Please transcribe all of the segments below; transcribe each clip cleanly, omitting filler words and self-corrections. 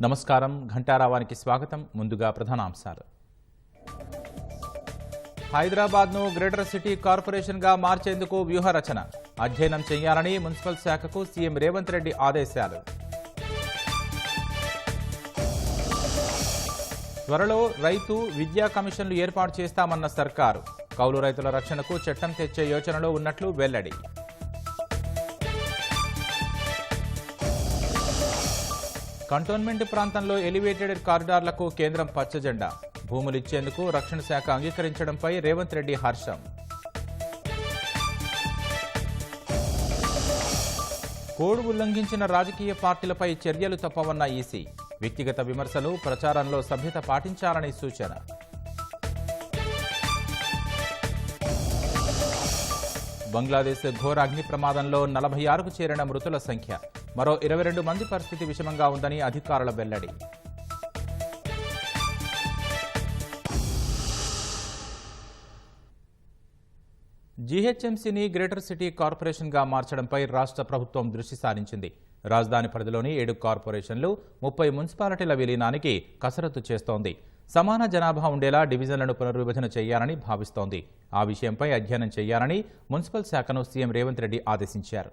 నమస్కారం. ఘంటారావానికి స్వాగతం. ముందుగా ప్రధానాంశాలు. హైదరాబాద్ను గ్రేటర్ సిటీ కార్పొరేషన్గా మార్చేందుకు వ్యూహ రచన. అధ్యయనం చేయాలని మున్సిపల్ శాఖకు సీఎం రేవంత్ రెడ్డి ఆదేశాలు. త్వరలో రైతు విద్యా కమిషన్లు ఏర్పాటు చేస్తామన్న సర్కారు. కౌలు రైతుల రక్షణకు చట్టం తెచ్చే యోచనలో ఉన్నట్లు వెల్లడి. కంటోన్మెంట్ ప్రాంతంలో ఎలివేటెడ్ కారిడార్లకు కేంద్రం పచ్చజెండా. భూములిచ్చేందుకు రక్షణ శాఖ అంగీకరించడంపై రేవంత్ రెడ్డి హర్షం. కోడ్ ఉల్లంఘించిన రాజకీయ పార్టీలపై చర్యలు తప్పవన్న ఈసీ. వ్యక్తిగత విమర్శలు, ప్రచారంలో సభ్యత పాటించాలని సూచన. బంగ్లాదేశ్ ఘోర అగ్ని ప్రమాదంలో 46కు చేరిన మృతుల సంఖ్య. మరో 22 మంది పరిస్థితి విషమంగా ఉందని అధికారుల వెల్లడి. జీహెచ్ఎంసీని గ్రేటర్ సిటీ కార్పొరేషన్గా మార్చడంపై రాష్ట్ర ప్రభుత్వం దృష్టి సారించింది. రాజధాని పరిధిలోని 7 కార్పొరేషన్లు, 30 మున్సిపాలిటీల విలీనానికి కసరత్తు చేస్తోంది. సమాన జనాభా ఉండేలా డివిజన్లను పునర్విభజన చేయాలని భావిస్తోంది. ఆ విషయంపై అధ్యయనం చేయాలని మున్సిపల్ శాఖను సీఎం రేవంత్ రెడ్డి ఆదేశించారు.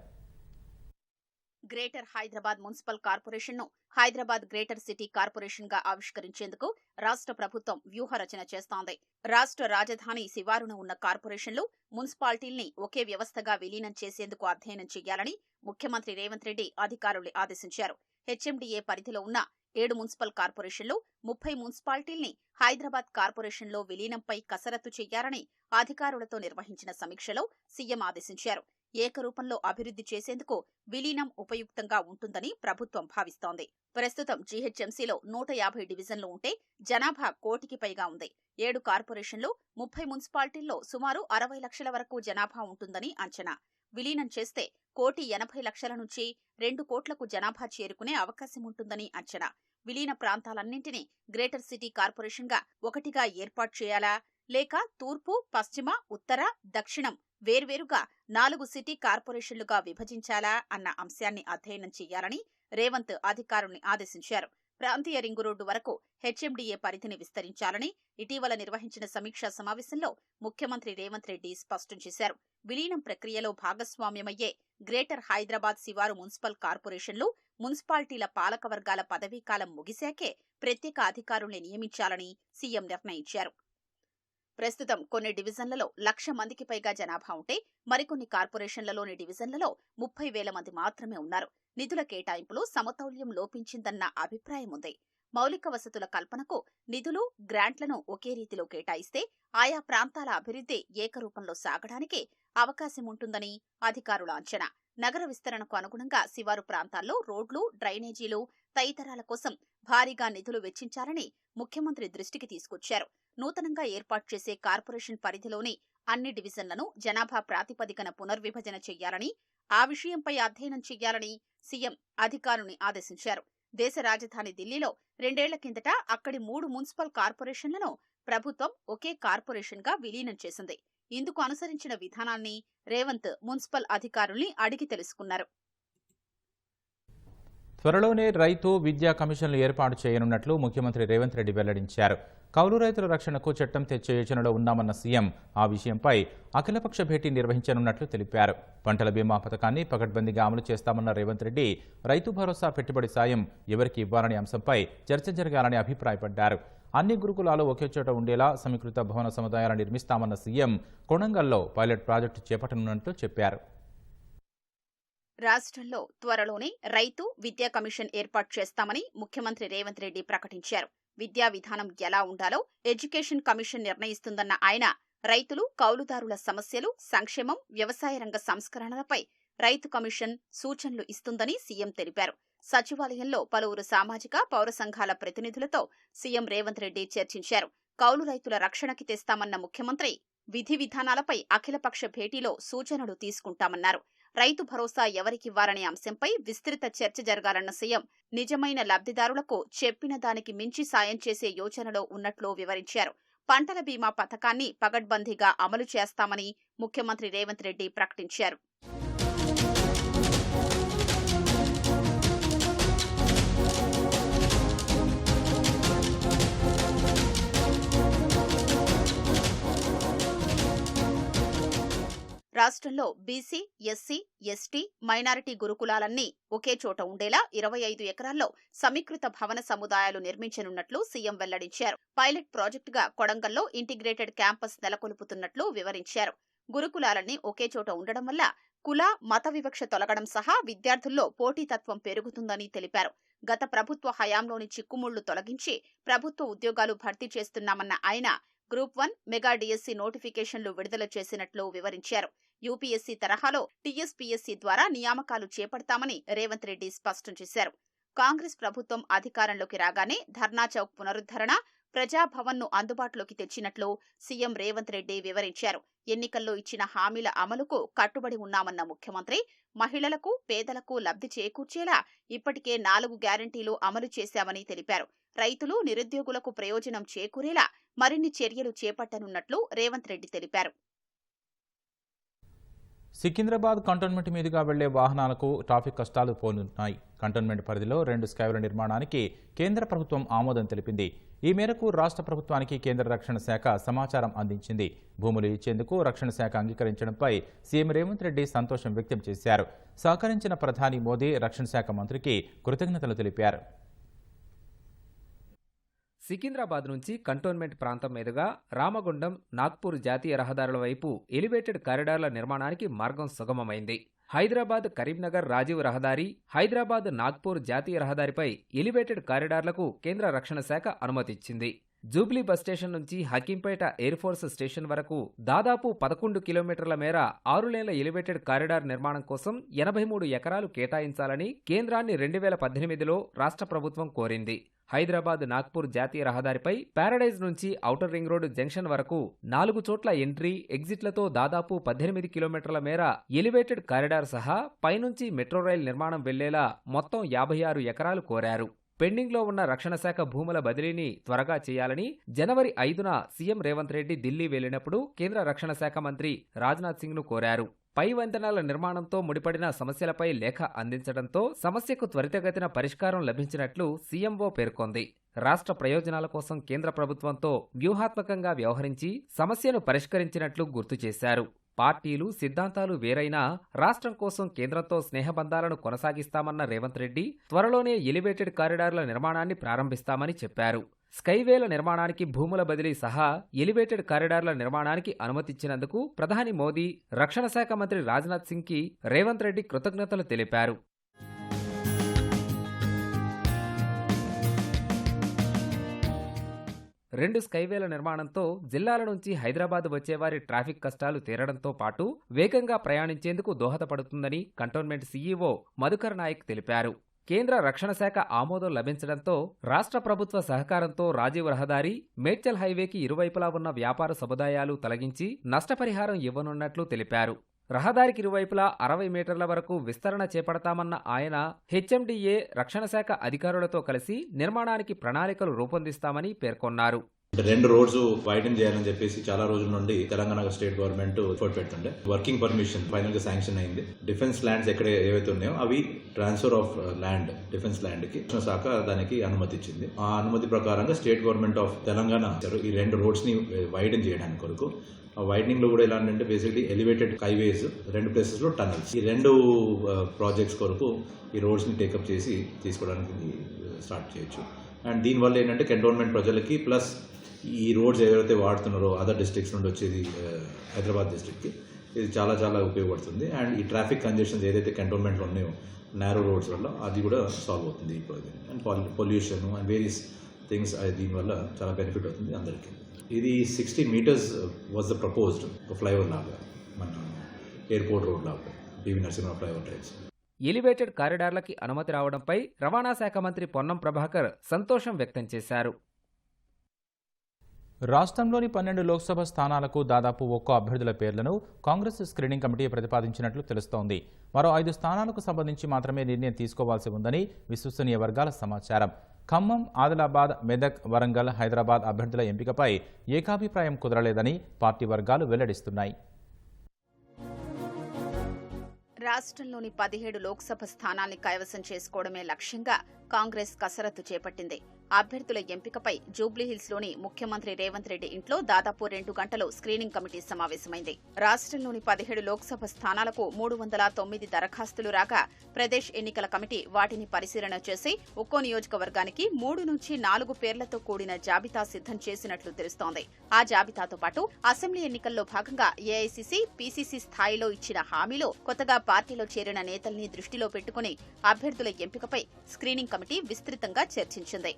గ్రేటర్ హైదరాబాద్ మున్సిపల్ కార్పొరేషన్ను హైదరాబాద్ గ్రేటర్ సిటీ కార్పొరేషన్ గా ఆవిష్కరించేందుకు రాష్ట్ర ప్రభుత్వం వ్యూహ రచన చేస్తోంది. రాష్ట్ర రాజధాని శివారున ఉన్న కార్పొరేషన్లు, మున్సిపాలిటీల్ని ఒకే వ్యవస్థగా విలీనం చేసేందుకు అధ్యయనం చేయాలని ముఖ్యమంత్రి రేవంత్ రెడ్డి అధికారుల్ని ఆదేశించారు. హెచ్ఎండీఏ పరిధిలో ఉన్న 7 మున్సిపల్ కార్పొరేషన్లు, 30 మున్సిపాలిటీల్ని హైదరాబాద్ కార్పొరేషన్లో విలీనంపై కసరత్తు చేయాలని అధికారులతో నిర్వహించిన సమీక్షలో సీఎం ఆదేశించారు. ఏకరూపంలో అభివృద్ధి చేసేందుకు విలీనం ఉపయుక్తంగా ఉంటుందని ప్రభుత్వం భావిస్తోంది. ప్రస్తుతం జీహెచ్ఎంసీలో 150 డివిజన్లు ఉంటే జనాభా 1 కోటికి పైగా ఉంది. 7 కార్పొరేషన్లు, 30 మున్సిపాలిటీల్లో సుమారు 60 లక్షల వరకు జనాభా ఉంటుందని అంచనా. విలీనం చేస్తే 1,80,00,000 నుంచి 2 కోట్లకు జనాభా చేరుకునే అవకాశం ఉంటుందని అంచనా. విలీన ప్రాంతాలన్నింటినీ గ్రేటర్ సిటీ కార్పొరేషన్గా ఒకటిగా ఏర్పాటు చేయాలా, లేక తూర్పు, పశ్చిమ, ఉత్తర, దక్షిణం వేర్వేరుగా 4 సిటీ కార్పొరేషన్లుగా విభజించాలా అన్న అంశాన్ని అధ్యయనం చేయాలని రేవంత్ అధికారుల్ని ఆదేశించారు. ప్రాంతీయ రింగు రోడ్డు వరకు హెచ్ఎండీఏ పరిధిని విస్తరించాలని ఇటీవల నిర్వహించిన సమీక్షా సమావేశంలో ముఖ్యమంత్రి రేవంత్ రెడ్డి స్పష్టం చేశారు. విలీనం ప్రక్రియలో భాగస్వామ్యమయ్యే గ్రేటర్ హైదరాబాద్ శివారు మున్సిపల్ కార్పొరేషన్లు, మున్సిపాలిటీల పాలకవర్గాల పదవీకాలం ముగిశాకే ప్రత్యేక అధికారుల్ని నియమించాలని సీఎం నిర్ణయించారు. ప్రస్తుతం కొన్ని డివిజన్లలో 1,00,000 మందికి పైగా జనాభా ఉంటే మరికొన్ని కార్పొరేషన్లలోని డివిజన్లలో 30,000 మంది మాత్రమే ఉన్నారు. నిధుల కేటాయింపులో సమతౌల్యం లోపించిందన్న అభిప్రాయం ఉంది. మౌలిక వసతుల కల్పనకు నిధులు, గ్రాంట్లను ఒకే రీతిలో కేటాయిస్తే ఆయా ప్రాంతాల అభివృద్ధి ఏకరూపంలో సాగడానికి అవకాశం ఉంటుందని అధికారుల అంచనా. నగర విస్తరణకు అనుగుణంగా శివారు ప్రాంతాల్లో రోడ్లు, డ్రైనేజీలు తదితరాల కోసం భారీగా నిధులు వెచ్చించాలని ముఖ్యమంత్రి దృష్టికి తీసుకొచ్చారు. నూతనంగా ఏర్పాటు చేసే కార్పొరేషన్ పరిధిలోని అన్ని డివిజన్లను జనాభా ప్రాతిపదికన పునర్విభజన చెయ్యాలని, ఆ విషయంపై అధ్యయనం చెయ్యాలని సీఎం అధికారుల్ని ఆదేశించారు. దేశ రాజధాని ఢిల్లీలో 2 ఏళ్ల కిందట అక్కడి 3 మున్సిపల్ కార్పొరేషన్లను ప్రభుత్వం ఒకే కార్పొరేషన్గా విలీనం చేసింది. ఇందుకు అనుసరించిన విధానాన్ని రేవంత్ మున్సిపల్ అధికారుల్ని అడిగి తెలుసుకున్నారు. త్వరలోనే రైతు విద్యా కమిషన్లు ఏర్పాటు చేయనున్నట్లు ముఖ్యమంత్రి రేవంత్ రెడ్డి వెల్లడించారు. కౌలు రైతుల రక్షణకు చట్టం తెచ్చే యోచనలో ఉన్నామన్న సీఎం ఆ విషయంపై అఖిలపక్ష భేటీ నిర్వహించనున్నట్లు తెలిపారు. పంటల బీమా పథకాన్ని పకడ్బందీగా అమలు చేస్తామన్న రేవంత్ రెడ్డి రైతు భరోసా పెట్టుబడి సాయం ఎవరికి ఇవ్వాలనే అంశంపై చర్చ జరగాలని అభిప్రాయపడ్డారు. అన్ని గురుకులాలు ఒకే చోట ఉండేలా సమీకృత భవన సముదాయాలు నిర్మిస్తామన్న సీఎం కొడంగల్లో పైలట్ ప్రాజెక్టు చేపట్టనున్నట్లు చెప్పారు. రాష్ట్రంలో త్వరలోనే రైతు విద్యా కమిషన్ ఏర్పాటు చేస్తామని ముఖ్యమంత్రి రేవంత్ రెడ్డి ప్రకటించారు. విద్యా విధానం ఎలా ఉండాలో ఎడ్యుకేషన్ కమిషన్ నిర్ణయిస్తుందన్న ఆయన రైతులు, కౌలుదారుల సమస్యలు, సంక్షేమం, వ్యవసాయ రంగ సంస్కరణలపై రైతు కమిషన్ సూచనలు ఇస్తుందని సీఎం తెలిపారు. సచివాలయంలో పలువురు సామాజిక, పౌర సంఘాల ప్రతినిధులతో సీఎం రేవంత్ రెడ్డి చర్చించారు. కౌలు రైతుల రక్షణకి తెస్తామన్న ముఖ్యమంత్రి విధి విధానాలపై అఖిలపక్ష భేటీలో సూచనలు తీసుకుంటామన్నారు. రైతు భరోసా ఎవరికివ్వాలనే అంశంపై విస్తృత చర్చ జరగాలన్న సీఎం నిజమైన లబ్ధిదారులకు చెప్పిన దానికి మించి సాయం చేసే యోచనలో ఉన్నట్లు వివరించారు. పంటల బీమా పథకాన్ని పగడ్బందీగా అమలు చేస్తామని ముఖ్యమంత్రి రేవంత్ రెడ్డి ప్రకటించారు. రాష్ట్రంలో బీసీ, ఎస్సీ, ఎస్టీ, మైనారిటీ గురుకులాలన్నీ ఒకే చోట ఉండేలా 25 ఎకరాల్లో సమీకృత భవన సముదాయాలు నిర్మించనున్నట్లు సీఎం వెల్లడించారు. పైలట్ ప్రాజెక్టుగా కొడంగల్లో ఇంటిగ్రేటెడ్ క్యాంపస్ నెలకొల్పుతున్నట్లు వివరించారు. గురుకులాలన్నీ ఒకే చోట ఉండడం వల్ల కుల, మత వివక్ష తొలగడం సహా విద్యార్థుల్లో పోటీతత్వం పెరుగుతుందని తెలిపారు. గత ప్రభుత్వ హయాంలోని చిక్కుముళ్లు తొలగించి ప్రభుత్వ ఉద్యోగాలు భర్తీ చేస్తున్నామన్న ఆయన గ్రూప్ 1 మెగా డిఎస్సీ నోటిఫికేషన్లు విడుదల చేసినట్లు వివరించారు. యూపీఎస్సీ తరహాలో టీఎస్పీఎస్సీ ద్వారా నియామకాలు చేపడతామని రేవంత్ రెడ్డి స్పష్టం చేశారు. కాంగ్రెస్ ప్రభుత్వం అధికారంలోకి రాగానే ధర్నా చౌక్ పునరుద్ధరణ, ప్రజాభవన్ను అందుబాటులోకి తెచ్చినట్లు సీఎం రేవంత్ రెడ్డి వివరించారు. ఎన్నికల్లో ఇచ్చిన హామీల అమలుకు కట్టుబడి ఉన్నామన్న ముఖ్యమంత్రి మహిళలకు, పేదలకు లబ్ధి చేకూర్చేలా ఇప్పటికే 4 గ్యారంటీలు అమలు చేశామని తెలిపారు. రైతులు, నిరుద్యోగులకు ప్రయోజనం చేకూరేలా మరిన్ని చర్యలు చేపట్టనున్నట్లు రేవంత్ రెడ్డి తెలిపారు. సికింద్రాబాద్ కంటోన్మెంట్ మీదుగా వెళ్లే వాహనాలకు ట్రాఫిక్ కష్టాలు పోనున్నాయి. కంటోన్మెంట్ పరిధిలో 2 స్కైవేల నిర్మాణానికి కేంద్ర ప్రభుత్వం ఆమోదం తెలిపింది. ఈ మేరకు రాష్ట్ర ప్రభుత్వానికి కేంద్ర రక్షణ శాఖ సమాచారం అందించింది. భూములు ఇచ్చేందుకు రక్షణ శాఖ అంగీకరించడంపై సీఎం రేవంత్ రెడ్డి సంతోషం వ్యక్తం చేశారు. సహకరించిన ప్రధాని మోదీ రక్షణ శాఖ మంత్రికి కృతజ్ఞతలు తెలిపారు. సికింద్రాబాద్ నుంచి కంటోన్మెంట్ ప్రాంతం మీదుగా రామగుండం, నాగ్పూర్ జాతీయ రహదారుల వైపు ఎలివేటెడ్ కారిడార్ల నిర్మాణానికి మార్గం సుగమమైంది. హైదరాబాద్ కరీంనగర్ రాజీవ్ రహదారి, హైదరాబాద్ నాగ్పూర్ జాతీయ రహదారిపై ఎలివేటెడ్ కారిడార్లకు కేంద్ర రక్షణ శాఖ అనుమతిచ్చింది. జూబ్లీ బస్ స్టేషన్ నుంచి హకీంపేట ఎయిర్ ఫోర్స్ స్టేషన్ వరకు దాదాపు 11 కిలోమీటర్ల మేర 6 లేన్ల ఎలివేటెడ్ కారిడార్ నిర్మాణం కోసం 83 ఎకరాలు కేటాయించాలని కేంద్రాన్ని 2018లో రాష్ట్ర ప్రభుత్వం కోరింది. హైదరాబాద్ నాగ్పూర్ జాతీయ రహదారిపై ప్యారడైజ్ నుంచి ఔటర్ రింగ్ రోడ్ జంక్షన్ వరకు 4 చోట్ల ఎంట్రీ, ఎగ్జిట్లతో దాదాపు 18 కిలోమీటర్ల మేర ఎలివేటెడ్ కారిడార్ సహా పైనుంచి మెట్రో రైల్ నిర్మాణం వెళ్లేలా మొత్తం 56 ఎకరాలు కోరారు. పెండింగ్లో ఉన్న రక్షణ శాఖ భూముల బదిలీని త్వరగా చేయాలని జనవరి 5న సీఎం రేవంత్ రెడ్డి ఢిల్లీ వెళ్లినప్పుడు కేంద్ర రక్షణ శాఖ మంత్రి రాజ్నాథ్ సింగ్ను కోరారు. పై వంతెనల నిర్మాణంతో ముడిపడిన సమస్యలపై లేఖ అందించడంతో సమస్యకు త్వరితగతిన పరిష్కారం లభించినట్లు సీఎంఓ పేర్కొంది. రాష్ట్ర ప్రయోజనాల కోసం కేంద్ర ప్రభుత్వంతో వ్యూహాత్మకంగా వ్యవహరించి సమస్యను పరిష్కరించినట్లు గుర్తు చేశారు. పార్టీలు, సిద్ధాంతాలు వేరైనా రాష్ట్రం కోసం కేంద్రంతో స్నేహబంధాలను కొనసాగిస్తామన్న రేవంత్ రెడ్డి త్వరలోనే ఎలివేటెడ్ కారిడార్ల నిర్మాణాన్ని ప్రారంభిస్తామని చెప్పారు. స్కైవేల నిర్మాణానికి భూముల బదిలీ సహా ఎలివేటెడ్ కారిడార్ల నిర్మాణానికి అనుమతిచ్చినందుకు ప్రధాని మోదీ, రక్షణ శాఖ మంత్రి రాజ్నాథ్ సింగ్కి రేవంత్ రెడ్డి కృతజ్ఞతలు తెలిపారు. 2 స్కైవేల నిర్మాణంతో జిల్లాల నుంచి హైదరాబాద్ వచ్చేవారి ట్రాఫిక్ కష్టాలు తీరడంతో పాటు వేగంగా ప్రయాణించేందుకు దోహదపడుతుందని కంటోన్మెంట్ సీఈఓ మధుకర్ నాయక్ తెలిపారు. కేంద్ర రక్షణ శాఖ ఆమోదం లభించడంతో రాష్ట్ర ప్రభుత్వ సహకారంతో రాజీవ్ రహదారి, మేడ్చల్ హైవేకి ఇరువైపులా ఉన్న వ్యాపార సముదాయాలు తొలగించి నష్టపరిహారం ఇవ్వనున్నట్లు తెలిపారు. రహదారికి ఇరువైపులా 60 మీటర్ల వరకు విస్తరణ చేపడతామన్న ఆయన హెచ్ఎండిఏ, రక్షణ శాఖ అధికారులతో కలిసి నిర్మాణానికి ప్రణాళికలు రూపొందిస్తామని పేర్కొన్నారు. 2 రోడ్స్ వైడెన్ చేయాలని చెప్పేసి చాలా రోజుల నుండి తెలంగాణ స్టేట్ గవర్నమెంట్ ఎఫర్ట్ పెడుతుండే. వర్కింగ్ పర్మిషన్ ఫైనల్ గా శాంక్షన్ అయింది. డిఫెన్స్ ల్యాండ్స్ ఎక్కడ ఏవైతే ఉన్నాయో అవి transfer of land defence land కి శాఖ దానికి అనుమతి ఇచ్చింది. ఆ అనుమతి ప్రకారంగా స్టేట్ గవర్నమెంట్ ఆఫ్ తెలంగాణ ఈ 2 రోడ్స్ ని వైడెన్ చేయడానికి కొరకు ఆ వైడనింగ్ లో కూడా ఎలా అంటే బేసిక్లీ ఎలివేటెడ్ హైవేస్ 2 ప్లేసెస్ లో టనల్స్, ఈ 2 ప్రాజెక్ట్స్ కొరకు ఈ రోడ్స్ ని టేకప్ చేసి తీసుకోవడానికి స్టార్ట్ చేయొచ్చు. అండ్ దీనివల్ల ఏంటంటే కంటోన్మెంట్ ప్రజలకి ప్లస్ ఈ రోడ్స్ ఎవరైతే వాడుతున్నారో అదర్ డిస్ట్రిక్ట్స్ నుండి వచ్చేది హైదరాబాద్ డిస్ట్రిక్ట్కి ఇది చాలా చాలా ఉపయోగపడుతుంది. అండ్ ఈ ట్రాఫిక్ కంజెషన్స్ ఏదైతే కంటోన్మెంట్లో ఉన్నాయో నేరో రోడ్స్ వల్ల అది కూడా సాల్వ్ అవుతుంది. ఈ project and pollution and various things దీనివల్ల చాలా బెనిఫిట్ అవుతుంది అందరికీ. ఇది 60 meters was the proposed flyover లాగా, మన ఎయిర్పోర్ట్ రోడ్ లాగా PV Narasimha flyover types. Elevated కారిడార్లకి అనుమతి రావడంపై రవాణా శాఖ మంత్రి పొన్నం ప్రభాకర్ సంతోషం వ్యక్తం చేశారు. రాష్ట్రంలోని 12 లోక్సభ స్థానాలకు దాదాపు 1 అభ్యర్థుల పేర్లను కాంగ్రెస్ స్క్రీనింగ్ కమిటీ ప్రతిపాదించినట్లు తెలుస్తోంది. మరో 5 స్థానాలకు సంబంధించి మాత్రమే నిర్ణయం తీసుకోవాల్సి ఉందని విశ్వసనీయ వర్గాల సమాచారం. ఖమ్మం, ఆదిలాబాద్, మెదక్, వరంగల్, హైదరాబాద్ అభ్యర్థుల ఎంపికపై ఏకాభిప్రాయం కుదరలేదని పార్టీ వర్గాలు వెల్లడిస్తున్నాయి. రాష్ట్రంలోని 17 లోక్సభ స్థానాల్ని కైవసం చేసుకోవడమే లక్ష్యంగా కాంగ్రెస్ కసరత్తు చేపట్టింది. అభ్యర్థుల ఎంపికపై జూబ్లీహిల్స్లోని ముఖ్యమంత్రి రేవంత్ రెడ్డి ఇంట్లో దాదాపు 2 గంటలు స్క్రీనింగ్ కమిటీ సమావేశమైంది. రాష్ట్రంలోని 17 లోక్సభ స్థానాలకు 309 దరఖాస్తులు రాగా ప్రదేశ్ ఎన్నికల కమిటీ వాటిని పరిశీలన చేసి ఒక్కో నియోజకవర్గానికి 3 నుంచి 4 పేర్లతో కూడిన జాబితా సిద్ధం చేసినట్లు తెలుస్తోంది. ఆ జాబితాతో పాటు అసెంబ్లీ ఎన్నికల్లో భాగంగా ఏఐసీసీ, పీసీసీ స్థాయిలో ఇచ్చిన హామీలో కొత్తగా పార్టీలో చేరిన నేతల్ని దృష్టిలో పెట్టుకుని అభ్యర్థుల ఎంపికపై స్క్రీనింగ్ కమిటీ విస్తృతంగా చర్చించింది.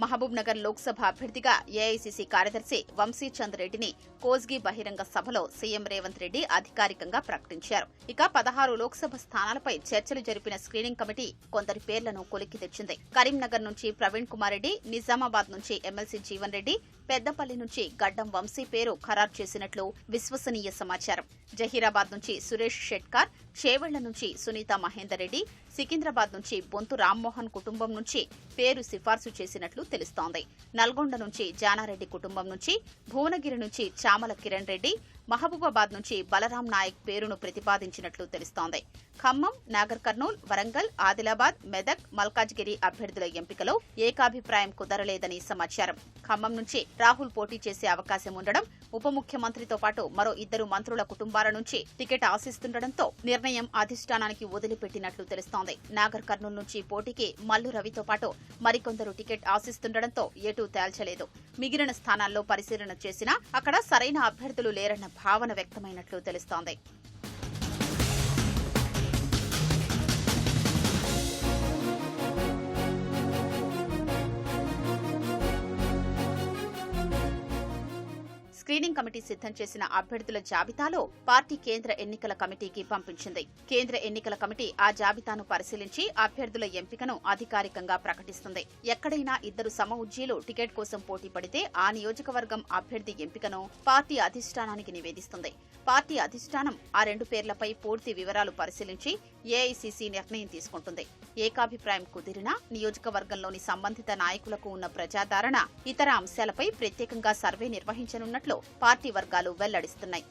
మహబూబ్ నగర్ లోక్సభ అభ్యర్థిగా ఏఐసీసీ కార్యదర్శి వంశీచంద్ రెడ్డిని కోస్గి బహిరంగ సభలో సీఎం రేవంత్ రెడ్డి అధికారికంగా ప్రకటించారు. ఇక 16 లోక్సభ స్థానాలపై చర్చలు జరిపిన స్క్రీనింగ్ కమిటీ కొందరి పేర్లను కొలిక్కి తెచ్చింది. కరీంనగర్ నుంచి ప్రవీణ్ కుమార్ రెడ్డి, నిజామాబాద్ నుంచి ఎమ్మెల్సీ జీవన్ రెడ్డి, పెద్దపల్లి నుంచి గడ్డం వంశీ పేరు ఖరారు చేసినట్లు విశ్వసనీయ సమాచారం. జహీరాబాద్ నుంచి సురేష్ షెట్కార్, చేవెళ్ల నుంచి సునీత మహేందర్ రెడ్డి, సికింద్రాబాద్ నుంచి బొంతు రామ్మోహన్ కుటుంబం నుంచి పేరు సిఫార్సు చేసినట్లు తెలుస్తోంది. నల్గొండ నుంచి జానారెడ్డి కుటుంబం నుంచి, భువనగిరి నుంచి చామల కిరణ్ రెడ్డి, మహబూబాబాద్ నుంచి బలరాం నాయక్ పేరును ప్రతిపాదించినట్లు తెలుస్తోంది. ఖమ్మం, నాగర్ కర్నూల్, వరంగల్, ఆదిలాబాద్, మెదక్, మల్కాజ్గిరి అభ్యర్థుల ఎంపికలో ఏకాభిప్రాయం కుదరలేదని సమాచారం. ఖమ్మం నుంచి రాహుల్ పోటీ చేసే అవకాశం ఉండడం, ఉప ముఖ్యమంత్రితో పాటు మరో 2 మంత్రుల కుటుంబాల నుంచి టికెట్ ఆశిస్తుండటంతో నిర్ణయం అధిష్టానానికి వదిలిపెట్టినట్లు తెలుస్తోంది. నాగర్ కర్నూల్ నుంచి పోటీకి మల్లు రవితో పాటు మరికొందరు టికెట్ ఆశిస్తుండటంతో ఎటూ తేల్చలేదు. మిగిలిన స్థానాల్లో పరిశీలన చేసినా అక్కడ సరైన అభ్యర్థులు లేరన్న భావన వ్యక్తమైనట్లు తెలుస్తోంది. స్క్రీనింగ్ కమిటీ సిద్ధం చేసిన అభ్యర్థుల జాబితాలో పార్టీ కేంద్ర ఎన్నికల కమిటీకి పంపించింది. కేంద్ర ఎన్నికల కమిటీ ఆ జాబితాను పరిశీలించి అభ్యర్థుల ఎంపికను అధికారికంగా ప్రకటిస్తుంది. ఎక్కడైనా 2 సమఉజ్జీలు టికెట్ కోసం పోటీ పడితే ఆ నియోజకవర్గం అభ్యర్థి ఎంపికను పార్టీ అధిష్టానానికి నివేదిస్తుంది. పార్టీ అధిష్టానం ఆ 2 పేర్లపై పూర్తి వివరాలు పరిశీలించి ఏఐసీసీ నిర్ణయం తీసుకుంటుంది. ఏకాభిప్రాయం కుదిరినా నియోజకవర్గంలోని సంబంధిత నాయకులకు ఉన్న ప్రజాదరణ, ఇతర అంశాలపై ప్రత్యేకంగా సర్వే నిర్వహించనున్నట్లు పార్టీ వర్గాలు వెల్లడిస్తున్నాయి.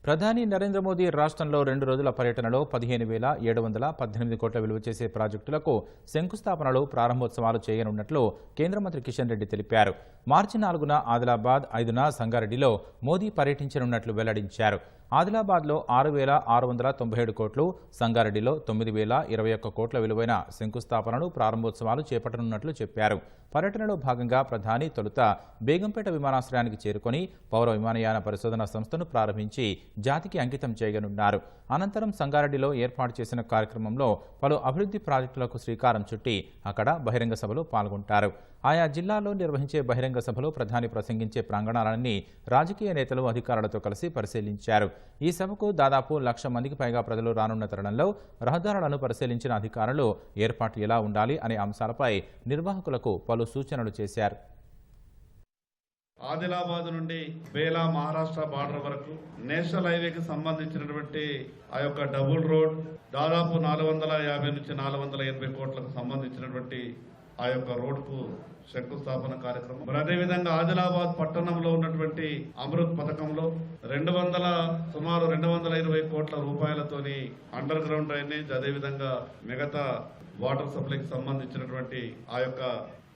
ప్రధాని నరేంద్ర మోదీ రాష్ట్రంలో 2 రోజుల పర్యటనలో 15,718 కోట్ల విలువ చేసే ప్రాజెక్టులకు శంకుస్థాపనలు, ప్రారంభోత్సవాలు చేయనున్నట్లు కేంద్ర మంత్రి కిషన్ రెడ్డి తెలిపారు. మార్చి 4న ఆదిలాబాద్, 5న సంగారెడ్డిలో మోదీ పర్యటించనున్నట్లు వెల్లడించారు. ఆదిలాబాద్లో 6,697 కోట్లు, సంగారెడ్డిలో 9,021 కోట్ల విలువైన శంకుస్థాపనలు, ప్రారంభోత్సవాలు చేపట్టనున్నట్లు చెప్పారు. పర్యటనలో భాగంగా ప్రధాని తొలుత బేగంపేట విమానాశ్రయానికి చేరుకొని పౌర విమానయాన పరిశోధన సంస్థను ప్రారంభించి జాతికి అంకితం చేయనున్నారు. అనంతరం సంగారెడ్డిలో ఏర్పాటు చేసిన కార్యక్రమంలో పలు అభివృద్ధి ప్రాజెక్టులకు శ్రీకారం చుట్టి అక్కడ బహిరంగ సభలో పాల్గొంటారు. ఆయా జిల్లాల్లో నిర్వహించే బహిరంగ సభలో ప్రధాని ప్రసంగించే ప్రాంగణాలన్నీ రాజకీయ నేతలు, అధికారులతో కలిసి పరిశీలించారు. ఈ సభకు దాదాపు 1,00,000 మందికి పైగా ప్రజలు రానున్న తరుణంలో రహదారులను పరిశీలించిన అధికారులు ఏర్పాటు ఎలా ఉండాలి అనే అంశాలపై నిర్వాహకులకు పలు సూచనలు చేశారు. ఆదిలాబాద్ నుండి బేలా మహారాష్ట్ర బార్డర్ వరకు నేషనల్ హైవేకి సంబంధించినటువంటి ఆ యొక్క డబుల్ రోడ్ దాదాపు 450 నుంచి 480 కోట్లకు సంబంధించినటువంటి ఆ యొక్క రోడ్కు శంకుస్థాపన కార్యక్రమం. మరి అదేవిధంగా ఆదిలాబాద్ పట్టణంలో ఉన్నటువంటి అమృత్ పథకంలో సుమారు 220 కోట్ల రూపాయలతోని అండర్ గ్రౌండ్ డ్రైనేజ్, అదేవిధంగా మిగతా వాటర్ సప్లైకి సంబంధించినటువంటి ఆ యొక్క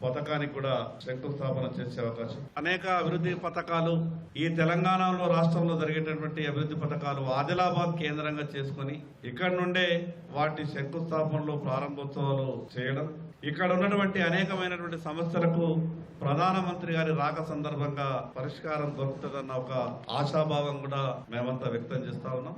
పథకానికి కూడా శంకుస్థాపన చేసే అవకాశం. అనేక అభివృద్ధి పథకాలు ఈ తెలంగాణలో రాష్ట్రంలో జరిగేటటువంటి అభివృద్ధి పథకాలు ఆదిలాబాద్ కేంద్రంగా చేసుకుని ఇక్కడ నుండే వాటి శంకుస్థాపనలు, ప్రారంభోత్సవాలు చేయడం, ఇక్కడ ఉన్నటువంటి అనేకమైనటువంటి సమస్యలకు ప్రధానమంత్రి గారి రాక సందర్భంగా పరిష్కారం దొరుకుతుందన్న ఒక ఆశాభావం కూడా మేమంతా వ్యక్తం చేస్తా ఉన్నాం.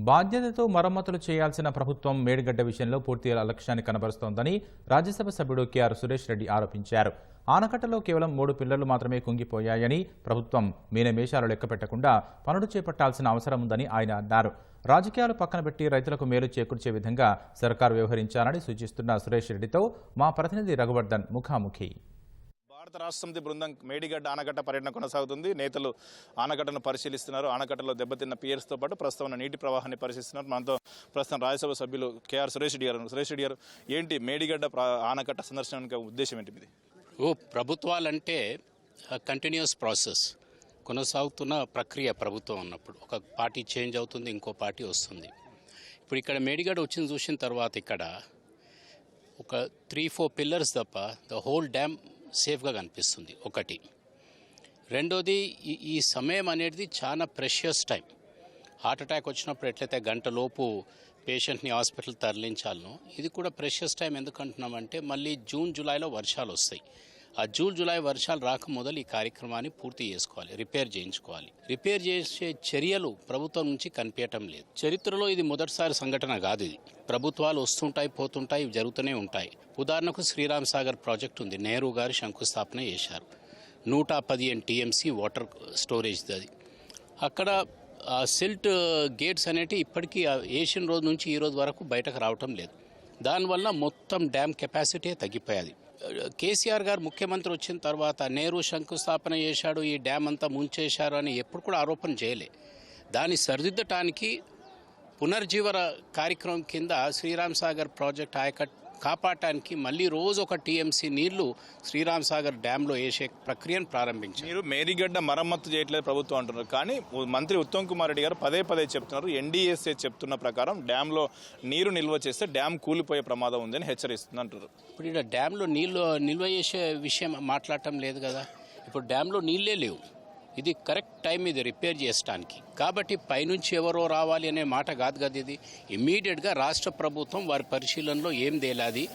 బాధ్యతతో మరమ్మతులు చేయాల్సిన ప్రభుత్వం మేడిగడ్డ విషయంలో పూర్తిగా లక్ష్యాన్ని కనబరుస్తోందని రాజ్యసభ సభ్యుడు కేఆర్ సురేష్ రెడ్డి ఆరోపించారు. ఆనకట్టలో కేవలం 3 పిల్లర్లు మాత్రమే కుంగిపోయాయని, ప్రభుత్వం మీనమేషాలు లెక్క పెట్టకుండా పనులు చేపట్టాల్సిన అవసరం ఉందని ఆయన అన్నారు. రాజకీయాలు పక్కన పెట్టి రైతులకు మేలు చేకూర్చే విధంగా సర్కారు వ్యవహరించాలని సూచిస్తున్న సురేష్ రెడ్డితో మా ప్రతినిధి రఘువర్ధన్ ముఖాముఖి. భారత రాష్ట్ర సమితి బృందం మేడిగడ్డ ఆనకట్ట పర్యటన కొనసాగుతుంది. నేతలు ఆనకట్టను పరిశీలిస్తున్నారు. ఆనకట్టలో దెబ్బతిన్న పియర్స్తో పాటు ప్రస్తుతం నీటి ప్రవాహాన్ని పరిశీలిస్తున్నారు. మనతో ప్రస్తుతం రాజ్యసభ సభ్యులు కేఆర్ సురేష్ రెడ్డి గారు. సురేష్ రెడ్డి గారు, ఏంటి మేడిగడ్డ ఆనకట్ట సందర్శన ఉద్దేశం ఏంటి మీది? ప్రభుత్వాలంటే కంటిన్యూస్ ప్రాసెస్, కొనసాగుతున్న ప్రక్రియ ప్రభుత్వం ఉన్నప్పుడు. ఒక పార్టీ చేంజ్ అవుతుంది, ఇంకో పార్టీ వస్తుంది. ఇప్పుడు ఇక్కడ మేడిగడ్డ వచ్చింది చూసిన తర్వాత ఇక్కడ ఒక 3-4 పిల్లర్స్ తప్ప ద హోల్ డ్యామ్ సేఫ్గా కనిపిస్తుంది. ఒకటి. రెండోది, ఈ సమయం అనేది చాలా ప్రెషియస్ టైం. హార్ట్ అటాక్ వచ్చినప్పుడు ఎట్లయితే గంటలోపు పేషెంట్ని హాస్పిటల్ తరలించాలనో, ఇది కూడా ప్రెషియస్ టైం. ఎందుకంటున్నామంటే మళ్ళీ జూన్ జూలైలో వర్షాలు వస్తాయి. ఆ జూన్ జూలై వర్షాలు రాకముదలు ఈ కార్యక్రమాన్ని పూర్తి చేసుకోవాలి, రిపేర్ చేయించుకోవాలి. రిపేర్ చేసే చర్యలు ప్రభుత్వం నుంచి కనిపించటం లేదు. చరిత్రలో ఇది మొదటిసారి సంఘటన కాదు. ఇది ప్రభుత్వాలు వస్తుంటాయి, పోతుంటాయి, జరుగుతూనే ఉంటాయి. ఉదాహరణకు శ్రీరామ్ సాగర్ ప్రాజెక్ట్ ఉంది, నెహ్రూ గారు శంకుస్థాపన చేశారు. 115 TMC వాటర్ స్టోరేజ్ అది. అక్కడ సిల్ట్ గేట్స్ అనేవి ఇప్పటికీ వేసిన రోజు నుంచి ఈ రోజు వరకు బయటకు రావటం లేదు. దానివల్ల మొత్తం డ్యామ్ కెపాసిటీ తగ్గిపోయేది. కేసీఆర్ గారు ముఖ్యమంత్రి వచ్చిన తర్వాత నెహ్రూ శంకుస్థాపన చేశాడు, ఈ డ్యామ్ అంతా ముంచేశారు అని ఎప్పుడు కూడా ఆరోపణ చేయలే. దాన్ని సరిదిద్దటానికి పునర్జీవన కార్యక్రమం కింద శ్రీరామ్ సాగర్ ప్రాజెక్ట్ ఆయకట్ కాపాడటానికి మళ్ళీ రోజు ఒక TMC నీళ్లు శ్రీరామ్ సాగర్ డ్యాంలో వేసే ప్రక్రియను ప్రారంభించారు. మీరు మేడిగడ్డ మరమ్మత్తు చేయట్లేదు ప్రభుత్వం అంటున్నారు, కానీ మంత్రి ఉత్తమ్ కుమార్ రెడ్డి గారు పదే చెప్తున్నారు, NDSA చెప్తున్న ప్రకారం డ్యాంలో నీరు నిల్వ చేస్తే డ్యామ్ కూలిపోయే ప్రమాదం ఉందని హెచ్చరిస్తుంది అంటారు. ఇప్పుడు ఇక్కడ డ్యాంలో నిల్వ చేసే విషయం మాట్లాడటం లేదు కదా. ఇప్పుడు డ్యాంలో నీళ్ళే లేవు. ఇది కరెక్ట్ టైం ఇది రిపేర్ చేయడానికి. కాబట్టి పైనుంచి ఎవరో రావాలి అనే మాట కాదు కదా. ఇది ఇమ్మీడియట్గా రాష్ట్ర ప్రభుత్వం వారి పరిశీలనలో ఏం తేలాది,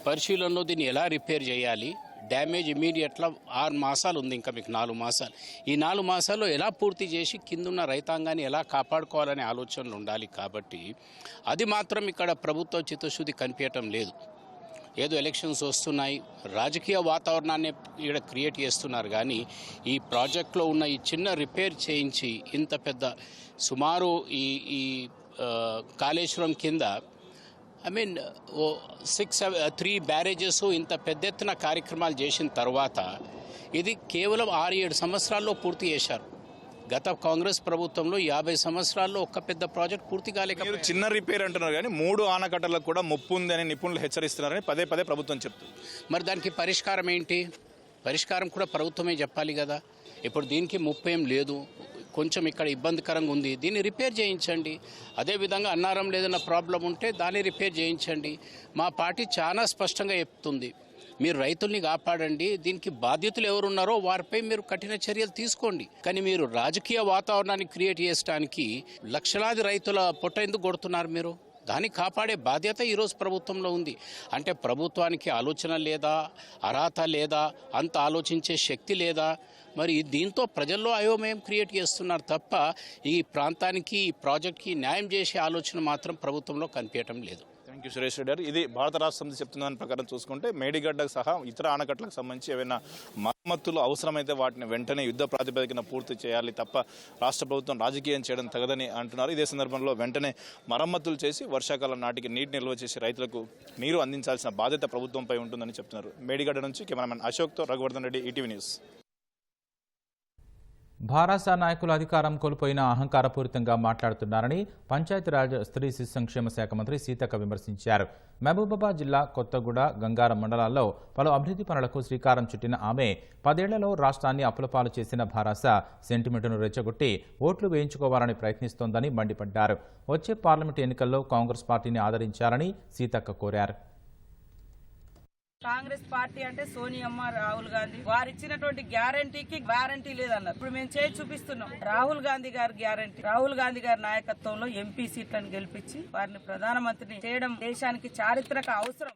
పరిశీలనలో దీన్ని ఎలా రిపేర్ చేయాలి, డ్యామేజ్ ఇమ్మీడియట్లా 6 మాసాలు ఉంది, ఇంకా మీకు 4 మాసాలు. ఈ 4 మాసాల్లో ఎలా పూర్తి చేసి కిందున్న రైతాంగాన్ని ఎలా కాపాడుకోవాలనే ఆలోచనలు ఉండాలి. కాబట్టి అది మాత్రం ఇక్కడ ప్రభుత్వ చిత్తశుద్ధి కనిపించటం లేదు. ఏదో ఎలక్షన్స్ వస్తున్నాయి, రాజకీయ వాతావరణాన్ని ఇక్కడ క్రియేట్ చేస్తున్నారు. కానీ ఈ ప్రాజెక్ట్లో ఉన్న ఈ చిన్న రిపేర్ చేయించి ఇంత పెద్ద సుమారు ఈ కాళేశ్వరం కింద 3 బ్యారేజెస్ ఇంత పెద్ద ఎత్తున కార్యక్రమాలు చేసిన తర్వాత ఇది కేవలం 6-7 సంవత్సరాల్లో పూర్తి చేశారు. గత కాంగ్రెస్ ప్రభుత్వంలో 50 సంవత్సరాల్లో ఒక్క పెద్ద ప్రాజెక్ట్ పూర్తి కాలేకపోయారు. చిన్న రిపేర్ అంటున్నారు, కానీ 3 ఆనకట్టలకు కూడా ముప్పు ఉందని నిపుణులు హెచ్చరిస్తున్నారని పదే ప్రభుత్వం చెప్తుంది. మరి దానికి పరిష్కారం ఏంటి? పరిష్కారం కూడా ప్రభుత్వమే చెప్పాలి కదా. ఇప్పుడు దీనికి ముప్పు ఏం లేదు, కొంచెం ఇక్కడ ఇబ్బందికరంగా ఉంది, దీన్ని రిపేర్ చేయించండి. అదేవిధంగా అన్నారం లేదన్న ప్రాబ్లం ఉంటే దాన్ని రిపేర్ చేయించండి. మా పార్టీ చాలా స్పష్టంగా చెప్తుంది, మీరు రైతుల్ని కాపాడండి, దీనికి బాధ్యతలు ఎవరున్నారో వారిపై మీరు కఠిన చర్యలు తీసుకోండి. కానీ మీరు రాజకీయ వాతావరణాన్ని క్రియేట్ చేయడానికి లక్షలాది రైతుల పొట్ట ఎందుకు కొడుతున్నారు మీరు? దాన్ని కాపాడే బాధ్యత ఈరోజు ప్రభుత్వంలో ఉంది. అంటే ప్రభుత్వానికి ఆలోచన లేదా, అర్హత లేదా, అంత ఆలోచించే శక్తి లేదా? మరి దీంతో ప్రజల్లో అయోమయం క్రియేట్ చేస్తున్నారు తప్ప ఈ ప్రాంతానికి, ఈ ప్రాజెక్ట్కి న్యాయం చేసే ఆలోచన మాత్రం ప్రభుత్వంలో కనిపించడం లేదు. థ్యాంక్ యూ సురేష్ రెడ్డి గారు. ఇది భారత రాష్ట్ర సమితి చెప్తున్న దాని ప్రకారం చూసుకుంటే మేడిగడ్డకు సహా ఇతర ఆనకట్టలకు సంబంధించి ఏవైనా మరమ్మతులు అవసరమైతే వాటిని వెంటనే యుద్ధ ప్రాతిపదికన పూర్తి చేయాలి తప్ప రాష్ట్ర ప్రభుత్వం రాజకీయం చేయడం తగదని అంటున్నారు. ఇదే సందర్భంలో వెంటనే మరమ్మతులు చేసి వర్షాకాలం నాటికి నీటి నిల్వ చేసి రైతులకు నీరు అందించాల్సిన బాధ్యత ప్రభుత్వంపై ఉంటుందని చెప్తున్నారు. మేడిగడ్డ నుంచి కెమెరామెన్ అశోక్తో రఘువర్ధన్ రెడ్డి, ఈటీవీ న్యూస్. భారాస నాయకులు అధికారం కోల్పోయిన అహంకారపూరితంగా మాట్లాడుతున్నారని పంచాయతీరాజ్ స్త్రీ శిశు సంక్షేమ శాఖ మంత్రి సీతక్క విమర్శించారు. మహబూబాబాద్ జిల్లా కొత్తగూడ, గంగారం మండలాల్లో పలు అభివృద్ధి పనులకు శ్రీకారం చుట్టిన ఆమె 10 ఏళ్లలో రాష్ట్రాన్ని అప్పులపాలు చేసిన భారాస సెంటిమెంటును రెచ్చగొట్టి ఓట్లు వేయించుకోవాలని ప్రయత్నిస్తోందని మండిపడ్డారు. వచ్చే పార్లమెంటు ఎన్నికల్లో కాంగ్రెస్ పార్టీని ఆదరించాలని సీతక్క కోరారు. కాంగ్రెస్ పార్టీ అంటే సోనియమ్మ, రాహుల్ గాంధీ వారు ఇచ్చినటువంటి గ్యారంటీకి గ్యారంటీ లేదన్నారు. ఇప్పుడు మేము చేసి చూపిస్తున్నాం. రాహుల్ గాంధీ గారి గ్యారంటీ, రాహుల్ గాంధీ గారి నాయకత్వంలో ఎంపీ సీట్లను గెలిపించి వారిని ప్రధానమంత్రిని చేయడం దేశానికి చారిత్రక అవసరం.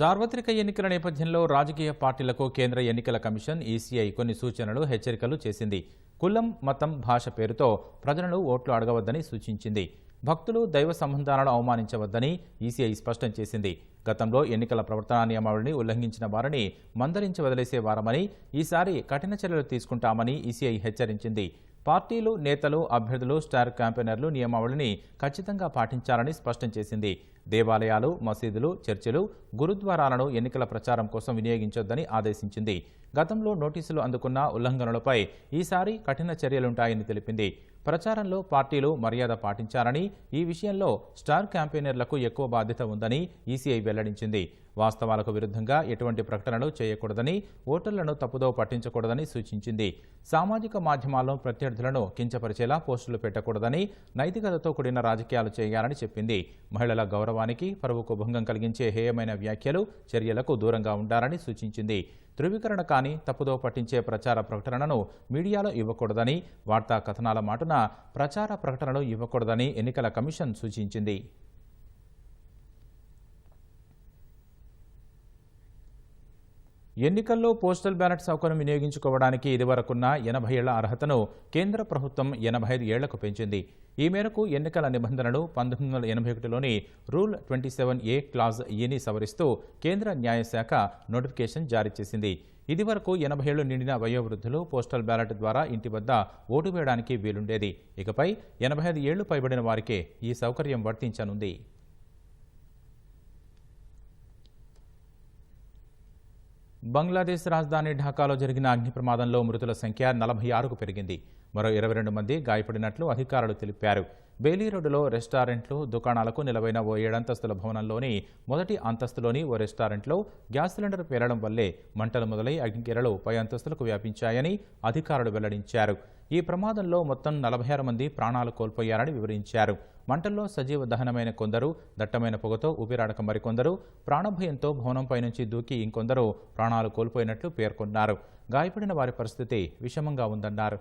సార్వత్రిక ఎన్నికల నేపథ్యంలో రాజకీయ పార్టీలకు కేంద్ర ఎన్నికల కమిషన్ ఈసీఐ కొన్ని సూచనలు, హెచ్చరికలు చేసింది. కులం, మతం, భాష పేరుతో ప్రజలను ఓట్లు అడగవద్దని సూచించింది. భక్తులు దైవ సంబంధాలను అవమానించవద్దని ఈసీఐ స్పష్టం చేసింది. గతంలో ఎన్నికల ప్రవర్తనా నియమావళిని ఉల్లంఘించిన వారిని మందరించి వదిలేసేవారమని, ఈసారి కఠిన చర్యలు తీసుకుంటామని ఈసీఐ హెచ్చరించింది. పార్టీలు, నేతలు, అభ్యర్థులు, స్టార్ క్యాంపెయినర్లు నియమావళిని ఖచ్చితంగా పాటించాలని స్పష్టం చేసింది. దేవాలయాలు, మసీదులు, చర్చిలు, గురుద్వారాలను ఎన్నికల ప్రచారం కోసం వినియోగించొద్దని ఆదేశించింది. గతంలో నోటీసులు అందుకున్న ఉల్లంఘనలపై ఈసారి కఠిన చర్యలుంటాయని తెలిపింది. ప్రచారంలో పార్టీలు మర్యాద పాటించాలని, ఈ విషయంలో స్టార్ క్యాంపెయినర్లకు ఎక్కువ బాధ్యత ఉందని ఈసీఐ వెల్లడించింది. వాస్తవాలకు విరుద్ధంగా ఎటువంటి ప్రకటనలు చేయకూడదని, ఓటర్లను తప్పుదో పట్టించకూడదని సూచించింది. సామాజిక మాధ్యమాల్లో ప్రత్యర్థులను కించపరిచేలా పోస్టులు పెట్టకూడదని, నైతికతతో కూడిన రాజకీయాలు చేయాలని చెప్పింది. మహిళల గౌరవానికి, పరువుకు భంగం కలిగించే హేయమైన వ్యాఖ్యలు, చర్యలకు దూరంగా ఉండాలని సూచించింది. ధృవీకరణ కాని, తప్పుదో పట్టించే ప్రచార ప్రకటనలను మీడియాలో ఇవ్వకూడదని, వార్తా కథనాల మాటున ప్రచార ప్రకటనలు ఇవ్వకూడదని ఎన్నికల కమిషన్ సూచించింది. ఎన్నికల్లో పోస్టల్ బ్యాలెట్ సౌకర్యం వినియోగించుకోవడానికి ఇదివరకున్న 80 ఏళ్ల అర్హతను కేంద్ర ప్రభుత్వం 85 ఏళ్లకు పెంచింది. ఈ మేరకు ఎన్నికల నిబంధనలు 1981లోని రూల్ 27A క్లాజ్ ఈని సవరిస్తూ కేంద్ర న్యాయశాఖ నోటిఫికేషన్ జారీ చేసింది. ఇదివరకు 80 ఏళ్లు నిండిన వయోవృద్ధులు పోస్టల్ బ్యాలెట్ ద్వారా ఇంటి వద్ద ఓటు వేయడానికి వీలుండేది. ఇకపై 85 ఏళ్లు పైబడిన వారికే ఈ సౌకర్యం వర్తించనుంది. బంగ్లాదేశ్ రాజధాని ఢాకాలో జరిగిన అగ్ని ప్రమాదంలో మృతుల సంఖ్య 46కు పెరిగింది. మరో 22 మంది గాయపడినట్లు అధికారులు తెలిపారు. బెయిలీ రోడ్డులో రెస్టారెంట్లు, దుకాణాలకు నిలవైన ఓ 7 అంతస్తుల భవనంలోని మొదటి అంతస్తులోని ఓ రెస్టారెంట్లో గ్యాస్ సిలిండర్ పేలడం వల్లే మంటలు మొదలై అగ్నికిరలు పై అంతస్తులకు వ్యాపించాయని అధికారులు వెల్లడించారు. ఈ ప్రమాదంలో మొత్తం 46 మంది ప్రాణాలు కోల్పోయారని వివరించారు. మంటల్లో సజీవ దహనమైన కొందరు, దట్టమైన పొగతో ఊపిరాడక మరికొందరు, ప్రాణభయంతో భవనంపై నుంచి దూకి ఇంకొందరు ప్రాణాలు కోల్పోయినట్లు పేర్కొన్నారు. గాయపడిన వారి పరిస్థితి విషమంగా ఉందన్నారు.